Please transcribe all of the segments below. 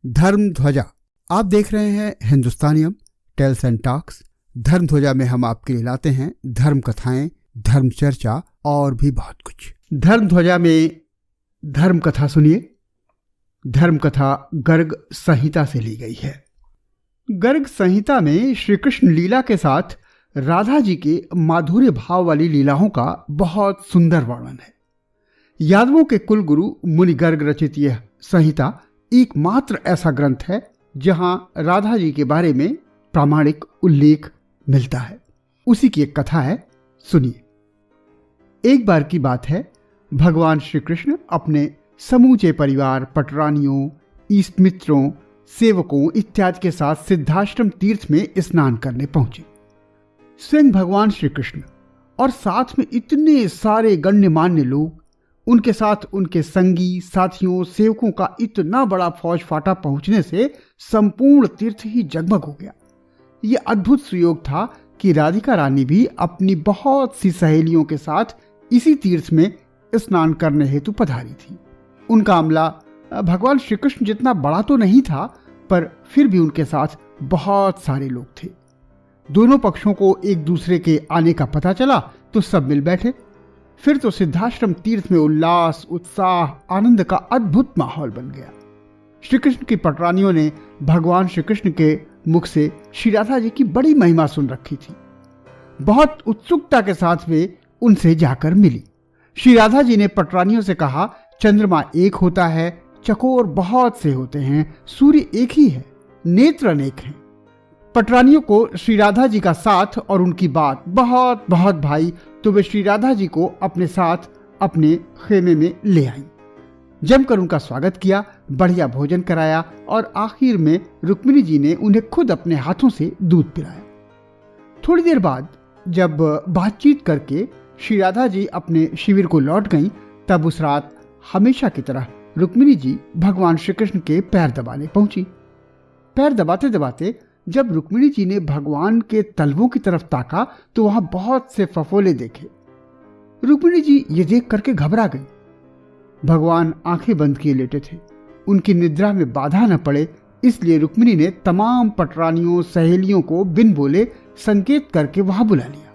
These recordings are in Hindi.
धर्म ध्वजा। आप देख रहे हैं हिंदुस्तानियम टेल्स एंड टॉक्स। धर्म ध्वजा में हम आपके लिए लाते हैं धर्म कथाएं, धर्म चर्चा और भी बहुत कुछ। धर्म ध्वजा में धर्म कथा सुनिए। धर्म कथा गर्ग संहिता से ली गई है। गर्ग संहिता में श्री कृष्ण लीला के साथ राधा जी के माधुर्य भाव वाली लीलाओं का बहुत सुंदर वर्णन है। यादवों के कुल गुरु मुनि गर्ग रचित यह संहिता एकमात्र ऐसा ग्रंथ है जहां राधा जी के बारे में प्रामाणिक उल्लेख मिलता है। उसी की एक कथा है, सुनिए। एक बार की बात है, भगवान श्री कृष्ण अपने समूचे परिवार, पटरानियों, ईष्ट मित्रों, सेवकों इत्यादि के साथ सिद्धाश्रम तीर्थ में स्नान करने पहुंचे। स्वयं भगवान श्री कृष्ण और साथ में इतने सारे गण्यमान्य लोग, उनके साथ उनके संगी साथियों, सेवकों का इतना बड़ा फौज फाटा पहुंचने से संपूर्ण तीर्थ ही जगमग हो गया। यह अद्भुत सुयोग था कि राधिका रानी भी अपनी बहुत सी सहेलियों के साथ इसी तीर्थ में स्नान करने हेतु पधारी थी। उनका अमला भगवान श्री कृष्ण जितना बड़ा तो नहीं था, पर फिर भी उनके साथ बहुत सारे लोग थे। दोनों पक्षों को एक दूसरे के आने का पता चला तो सब मिल बैठे। फिर तो सिद्धाश्रम तीर्थ में उल्लास, उत्साह, आनंद का अद्भुत माहौल बन गया। श्री कृष्ण की पटरानियों ने भगवान श्री कृष्ण के मुख से श्री राधा जी की बड़ी महिमा सुन रखी थी। बहुत उत्सुकता के साथ वे उनसे जाकर मिली। श्री राधा जी ने पटरानियों से कहा, चंद्रमा एक होता है, चकोर बहुत से होते हैं, सूर्य एक ही है, नेत्र अनेक हैं। पटरानियों को श्री राधा जी का साथ और उनकी बात बहुत बहुत भाई, तो वे श्री राधा जी को अपने साथ अपने खेमे में ले आई। जमकर उनका स्वागत किया, बढ़िया भोजन कराया और आखिर में रुक्मिणी जी ने उन्हें खुद अपने हाथों से दूध पिलाया। थोड़ी देर बाद जब बातचीत करके श्री राधा जी अपने शिविर को लौट गईं, तब उस रात हमेशा की तरह रुक्मिणी जी भगवान श्री कृष्ण के पैर दबाने पहुंची। पैर दबाते दबाते जब रुक्मिणी जी ने भगवान के तलवों की तरफ ताका तो वहां बहुत से फफोले देखे। रुक्मिणी जी ये देख करके घबरा गई। भगवान आंखें बंद किए लेटे थे। उनकी निद्रा में बाधा न पड़े इसलिए रुक्मिणी ने तमाम पटरानियों, सहेलियों को बिन बोले संकेत करके वहां बुला लिया।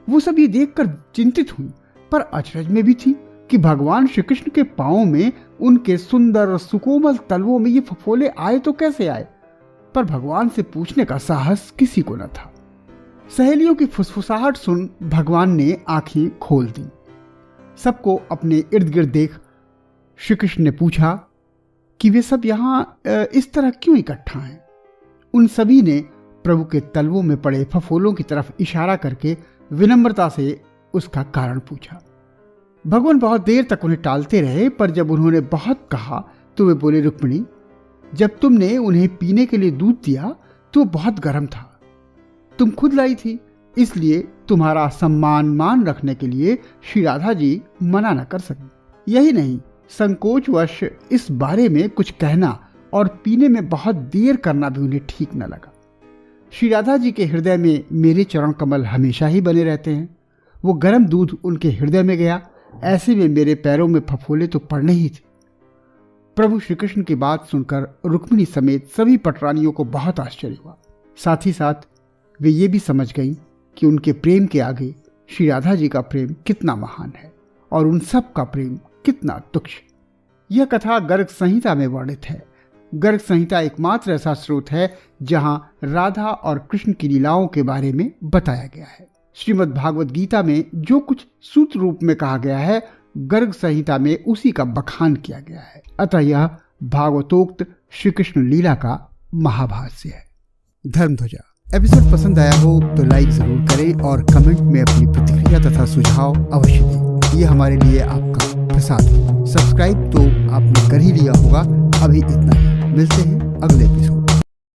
वो सब ये देखकर चिंतित हुई, पर अचरज में भी थी कि भगवान श्री कृष्ण के पांवों में, उनके सुंदर सुकोमल तलवों में ये फफोले आए तो कैसे आए। पर भगवान से पूछने का साहस किसी को न था। सहेलियों की फुसफुसाहट सुन भगवान ने आंखें खोल दी। सबको अपने इर्द गिर्द देख श्री कृष्ण ने पूछा कि वे सब यहां इस तरह क्यों इकट्ठा हैं। उन सभी ने प्रभु के तलवों में पड़े फफोलों की तरफ इशारा करके विनम्रता से उसका कारण पूछा। भगवान बहुत देर तक उन्हें टालते रहे, पर जब उन्होंने बहुत कहा तो वे बोले, रुक्मिणी, जब तुमने उन्हें पीने के लिए दूध दिया तो बहुत गर्म था। तुम खुद लाई थी, इसलिए तुम्हारा सम्मान मान रखने के लिए श्री राधा जी मना न कर सकी। यही नहीं, संकोचवश इस बारे में कुछ कहना और पीने में बहुत देर करना भी उन्हें ठीक न लगा। श्री राधा जी के हृदय में मेरे चरण कमल हमेशा ही बने रहते हैं। वो गर्म दूध उनके हृदय में गया, ऐसे में मेरे पैरों में फफोले तो पड़ने ही थे। प्रभु श्री कृष्ण की बात सुनकर रुक्मिणी समेत सभी पटरानियों को बहुत आश्चर्य हुआ। साथ ही साथ वे ये भी समझ गईं कि उनके प्रेम के आगे श्री राधा जी का प्रेम कितना महान है और उन सब का प्रेम कितना तुच्छ। यह कथा गर्ग संहिता में वर्णित है। गर्ग संहिता एकमात्र ऐसा स्रोत है जहां राधा और कृष्ण की लीलाओं के बारे में बताया गया है। श्रीमद् भागवत गीता में जो कुछ सूत्र रूप में कहा गया है, गर्ग संहिता में उसी का बखान किया गया है। अतः यह भागवतोक्त श्री कृष्ण लीला का महाभाष्य है। धर्म ध्वजा एपिसोड पसंद आया हो तो लाइक जरूर करें और कमेंट में अपनी प्रतिक्रिया तथा सुझाव अवश्य दें। ये हमारे लिए आपका प्रसाद है। सब्सक्राइब तो आपने कर ही लिया होगा। अभी इतना ही, मिलते हैं अगले एपिसोड।